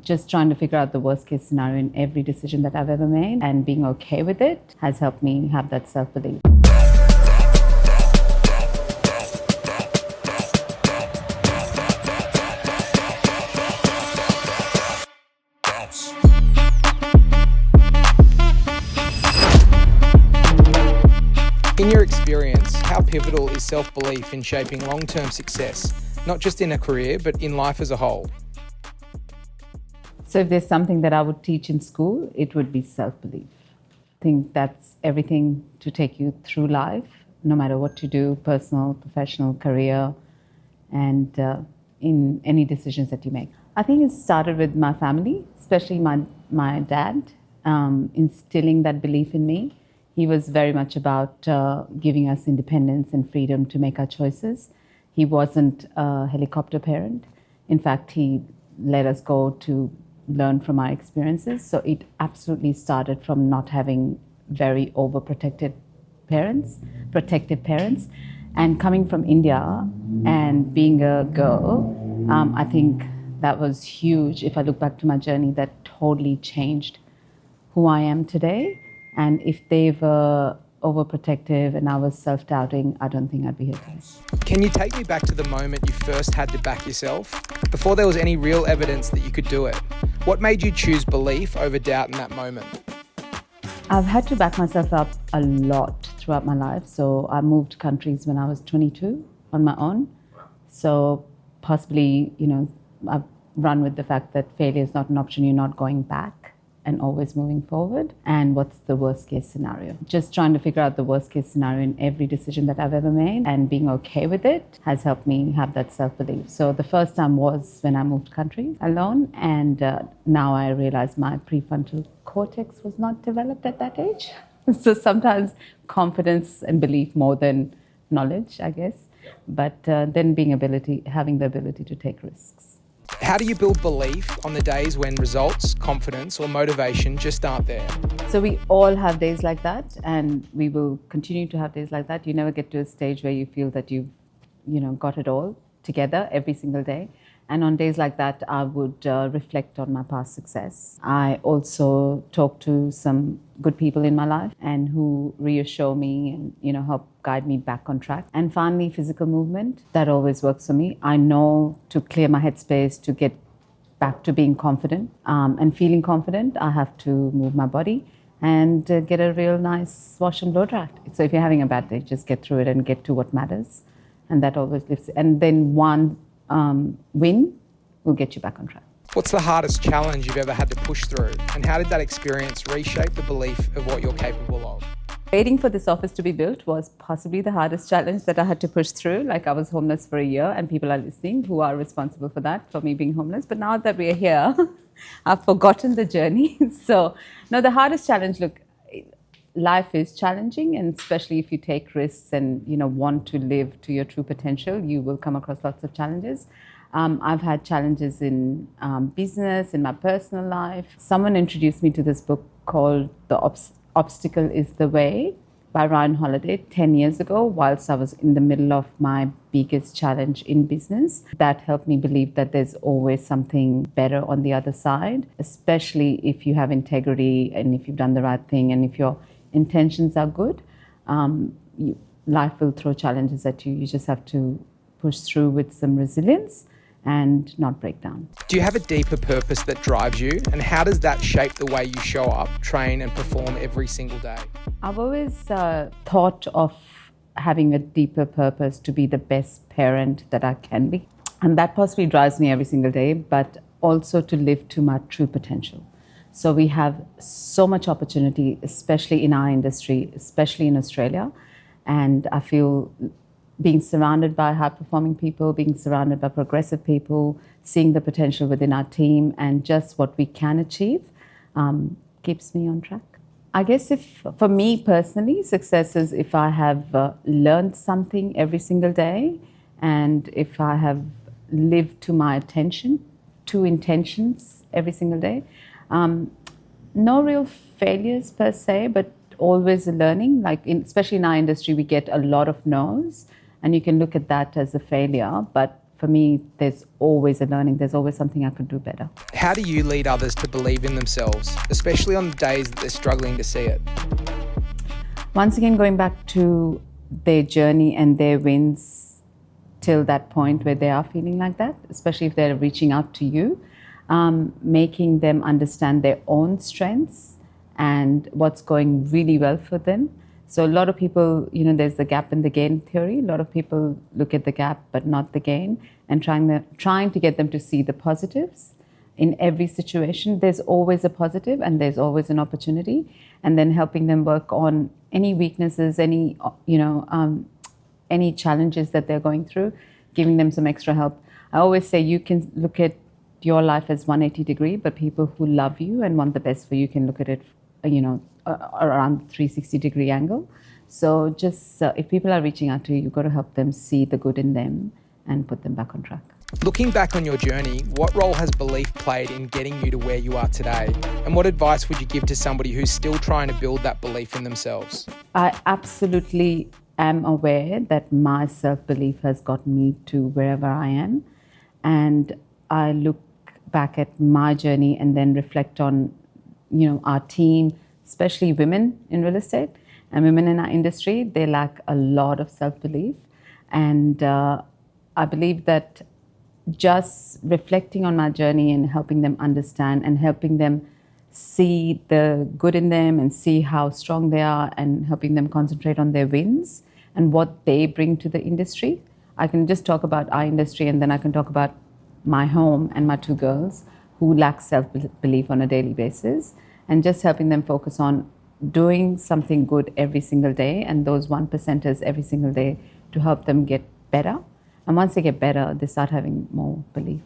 Just trying to figure out the worst case scenario in every decision that I've ever made and being okay with it has helped me have that self-belief. In your experience, how pivotal is self-belief in shaping long-term success, not just in a career, but in life as a whole? So if there's something that I would teach in school, it would be self-belief. I think that's everything to take you through life, no matter what you do, personal, professional, career, and in any decisions that you make. I think it started with my family, especially my dad, instilling that belief in me. He was very much about giving us independence and freedom to make our choices. He wasn't a helicopter parent. In fact, he let us go to learn from our experiences. So it absolutely started from not having very overprotected parents, protective parents. And coming from India and being a girl, I think that was huge. If I look back to my journey, that totally changed who I am today. And if they were overprotective and I was self-doubting, I don't think I'd be here today. Can you take me back to the moment you first had to back yourself, before there was any real evidence that you could do it? What made you choose belief over doubt in that moment? I've had to back myself up a lot throughout my life. So I moved countries when I was 22 on my own. So possibly, I've run with the fact that failure is not an option. You're not going back and always moving forward. And what's the worst case scenario? Just trying to figure out the worst case scenario in every decision that I've ever made and being okay with it has helped me have that self-belief. So the first time was when I moved countries alone, and now I realize my prefrontal cortex was not developed at that age. So sometimes confidence and belief more than knowledge, I guess, but then having the ability to take risks. How do you build belief on the days when results, confidence, or motivation just aren't there? So we all have days like that, and we will continue to have days like that. You never get to a stage where you feel that you've, got it all together every single day. And on days like that, I would reflect on my past success. I also talk to some good people in my life and who reassure me and, help guide me back on track. And finally, physical movement. That always works for me. I know to clear my headspace, to get back to being confident and feeling confident, I have to move my body and get a real nice wash and blow dry. So if you're having a bad day, just get through it and get to what matters. And that always lifts it. And then one win will get you back on track. What's the hardest challenge you've ever had to push through? And how did that experience reshape the belief of what you're capable of? Waiting for this office to be built was possibly the hardest challenge that I had to push through. Like, I was homeless for a year, and people are listening who are responsible for that, for me being homeless. But now that we're here, I've forgotten the journey. So, no, the hardest challenge, look, life is challenging, and especially if you take risks and want to live to your true potential, you will come across lots of challenges. I've had challenges in business, in my personal life. Someone introduced me to this book called The Obstacle is the Way by Ryan Holiday 10 years ago, whilst I was in the middle of my biggest challenge in business. That helped me believe that there's always something better on the other side, especially if you have integrity and if you've done the right thing and if your intentions are good. Life will throw challenges at you. You just have to push through with some resilience and not break down. Do you have a deeper purpose that drives you? And how does that shape the way you show up, train and perform every single day? I've always thought of having a deeper purpose to be the best parent that I can be. And that possibly drives me every single day, but also to live to my true potential. So we have so much opportunity, especially in our industry, especially in Australia. And I feel being surrounded by high-performing people, being surrounded by progressive people, seeing the potential within our team and just what we can achieve keeps me on track. I guess for me personally, success is if I have learned something every single day and if I have lived to my intentions every single day. No real failures per se, but always learning. Especially in our industry, we get a lot of no's, and you can look at that as a failure. But for me, there's always a learning. There's always something I could do better. How do you lead others to believe in themselves, especially on the days that they're struggling to see it? Once again, going back to their journey and their wins till that point where they are feeling like that, especially if they're reaching out to you, making them understand their own strengths and what's going really well for them. So a lot of people, there's the gap and the gain theory. A lot of people look at the gap but not the gain, and trying to get them to see the positives in every situation. There's always a positive and there's always an opportunity, and then helping them work on any weaknesses, any challenges that they're going through, giving them some extra help. I always say you can look at your life as 180 degree, but people who love you and want the best for you can look at it, around 360 degree angle. So just if people are reaching out to you, you've got to help them see the good in them and put them back on track. Looking back on your journey, what role has belief played in getting you to where you are today? And what advice would you give to somebody who's still trying to build that belief in themselves? I absolutely am aware that my self-belief has gotten me to wherever I am. And I look back at my journey and then reflect on, our team, especially women in real estate and women in our industry. They lack a lot of self-belief. And I believe that just reflecting on my journey and helping them understand and helping them see the good in them and see how strong they are and helping them concentrate on their wins and what they bring to the industry. I can just talk about our industry and then I can talk about my home and my two girls who lack self-belief on a daily basis, and just helping them focus on doing something good every single day and those 1%ers every single day to help them get better. And once they get better, they start having more belief.